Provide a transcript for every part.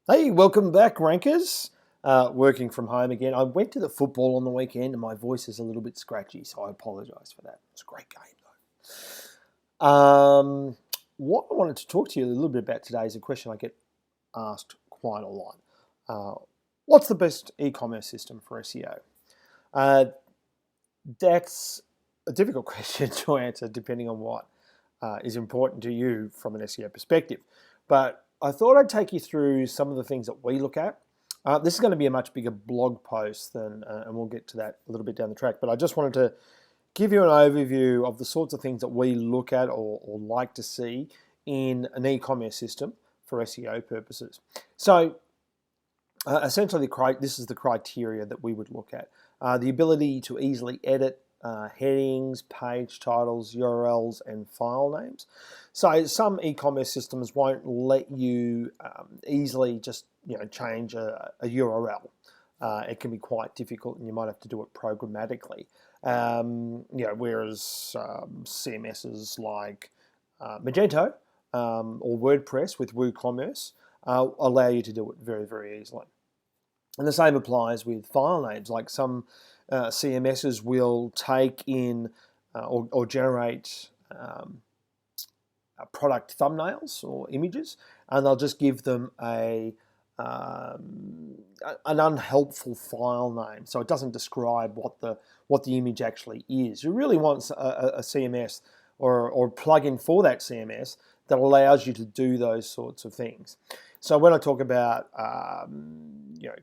Hey, welcome back, Rankers. Working from home again. I went to the football on the weekend and my voice is a little bit scratchy, so I apologise for that. It's a great game, though. What I wanted to talk to you a little bit about today is a question I get asked quite a lot. What's the best e-commerce system for SEO? That's a difficult question to answer depending on what is important to you from an SEO perspective. But I thought I'd take you through some of the things that we look at. This is going to be a much bigger blog post than, and we'll get to that a little bit down the track, but I just wanted to give you an overview of the sorts of things that we look at or like to see in an e-commerce system for SEO purposes. So essentially, this is the criteria that we would look at. The ability to easily edit headings, page titles, URLs, and file names. So some e-commerce systems won't let you easily just change a URL. It can be quite difficult, and you might have to do it programmatically. Whereas CMSs like Magento or WordPress with WooCommerce allow you to do it very, very easily. And the same applies with file names. Like some CMSs will take in or generate product thumbnails or images, and they'll just give them an unhelpful file name, so it doesn't describe what the image actually is. You really want a CMS or plugin for that CMS that allows you to do those sorts of things. So when I talk about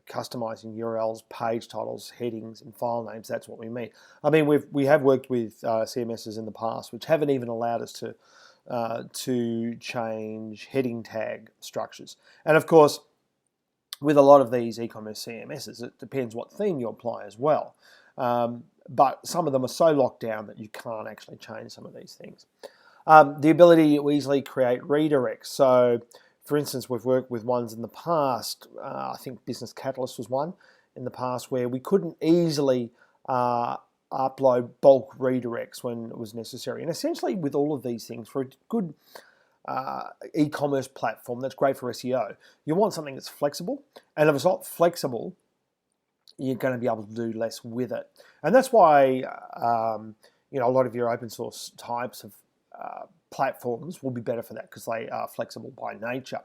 customizing URLs, page titles, headings, and file names, that's what we mean. I mean, we have worked with CMSs in the past which haven't even allowed us to change heading tag structures. And of course, with a lot of these e-commerce CMSs, it depends what theme you apply as well. But some of them are so locked down that you can't actually change some of these things. The ability to easily create redirects. So, for instance, we've worked with ones in the past, I think Business Catalyst was one in the past, where we couldn't easily upload bulk redirects when it was necessary. And essentially with all of these things, for a good e-commerce platform that's great for SEO, you want something that's flexible. And if it's not flexible, you're going to be able to do less with it. And that's why a lot of your open source types of platforms will be better for that, because they are flexible by nature.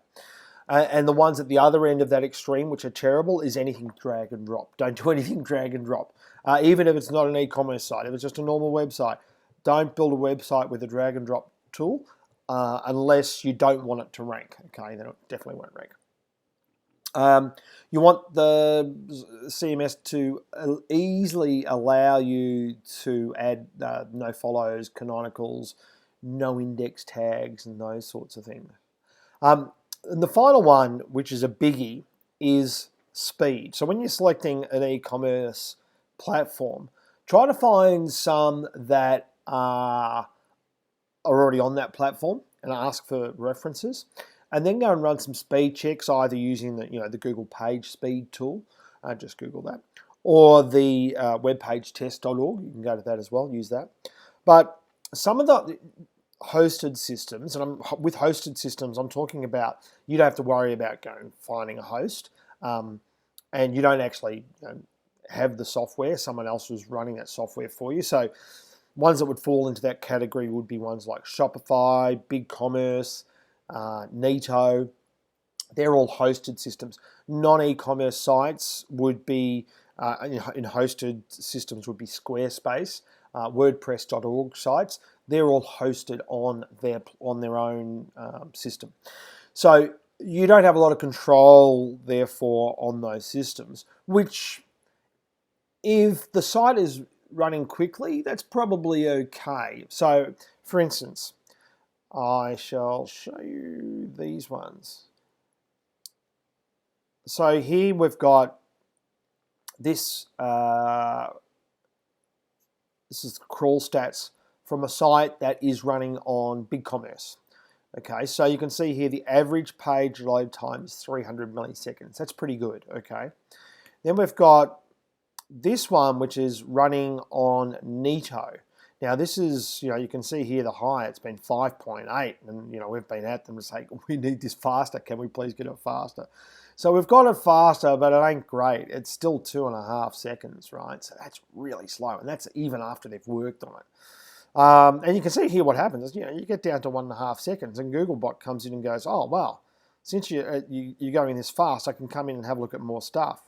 And the ones at the other end of that extreme, which are terrible, is anything drag and drop. Don't do anything drag and drop. Even if it's not an e-commerce site, if it's just a normal website, don't build a website with a drag and drop tool unless you don't want it to rank. Okay, then it definitely won't rank. You want the CMS to easily allow you to add no follows, canonicals, no index tags, and those sorts of things. And the final one, which is a biggie, is speed. So when you're selecting an e-commerce platform, try to find some that are already on that platform and ask for references, and then go and run some speed checks, either using the Google Page Speed tool, just Google that, or the webpagetest.org. You can go to that as well, use that. But some of the hosted systems, and with hosted systems, I'm talking about you don't have to worry about finding a host, and you don't actually have the software. Someone else was running that software for you. So ones that would fall into that category would be ones like Shopify, BigCommerce, Neato. They're all hosted systems. Non-e-commerce sites would be, in hosted systems would be Squarespace, WordPress.org sites. They're all hosted on their own system. So you don't have a lot of control, therefore, on those systems, which, if the site is running quickly, that's probably okay. So, for instance, I shall show you these ones. So here we've got this. This is crawl stats from a site that is running on BigCommerce. Okay, so you can see here the average page load time is 300 milliseconds. That's pretty good, okay. Then we've got this one, which is running on Neato. Now this is, you can see here the high, it's been 5.8, and we've been at them to say, we need this faster, can we please get it faster? So we've got it faster, but it ain't great. It's still 2.5 seconds, right? So that's really slow, and that's even after they've worked on it. And you can see here what happens is, you get down to 1.5 seconds, and Googlebot comes in and goes, oh, well, since you're going this fast, I can come in and have a look at more stuff.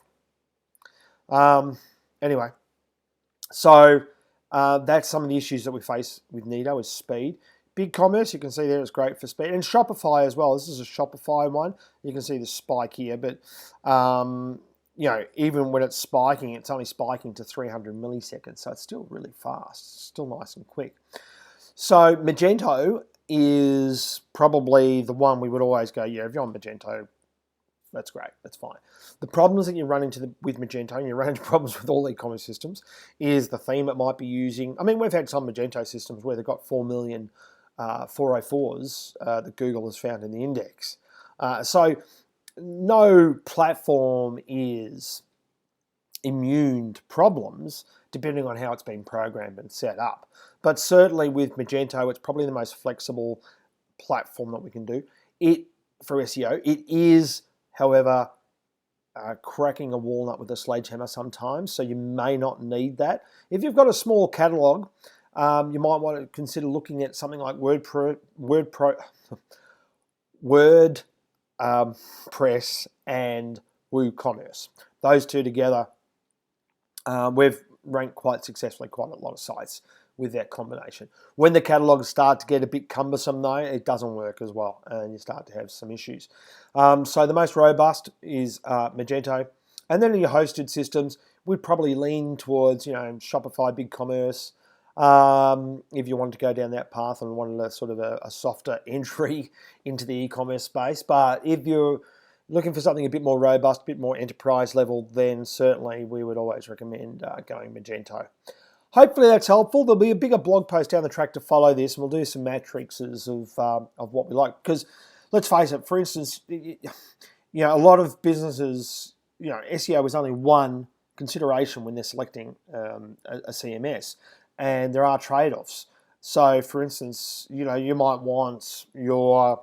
Anyway, so that's some of the issues that we face with Nido is speed. BigCommerce, you can see there, is great for speed. And Shopify as well. This is a Shopify one. You can see the spike here, but even when it's spiking, it's only spiking to 300 milliseconds, so it's still really fast. It's still nice and quick. So Magento is probably the one we would always go, if you're on Magento, that's great, that's fine. The problems that you run into with Magento, and you run into problems with all e-commerce systems, is the theme it might be using. I mean, we've had some Magento systems where they've got 4 million 404s that Google has found in the index. So no platform is immune to problems depending on how it's been programmed and set up. But certainly with Magento, it's probably the most flexible platform that we can do. For SEO, it is, however, cracking a walnut with a sledgehammer sometimes, so you may not need that. If you've got a small catalog, you might want to consider looking at something like WordPress and WooCommerce. Those two together, we've ranked quite successfully quite a lot of sites with that combination. When the catalogs start to get a bit cumbersome though, it doesn't work as well, and you start to have some issues. So the most robust is Magento. And then in your hosted systems, we'd probably lean towards Shopify, BigCommerce, if you wanted to go down that path and wanted a sort of a softer entry into the e-commerce space. But if you're looking for something a bit more robust, a bit more enterprise level, then certainly we would always recommend going Magento. Hopefully that's helpful. There'll be a bigger blog post down the track to follow this, and we'll do some matrices of what we like. Because let's face it, for instance, a lot of businesses, SEO is only one consideration when they're selecting a CMS, and there are trade-offs. So, for instance, you might want your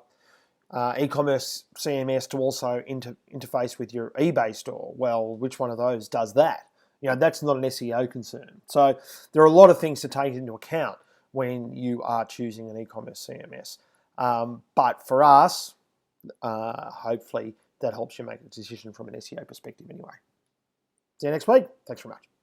e-commerce CMS to also interface with your eBay store. Well, which one of those does that? That's not an SEO concern. So there are a lot of things to take into account when you are choosing an e-commerce CMS. But for us, hopefully that helps you make a decision from an SEO perspective anyway. See you next week. Thanks very much.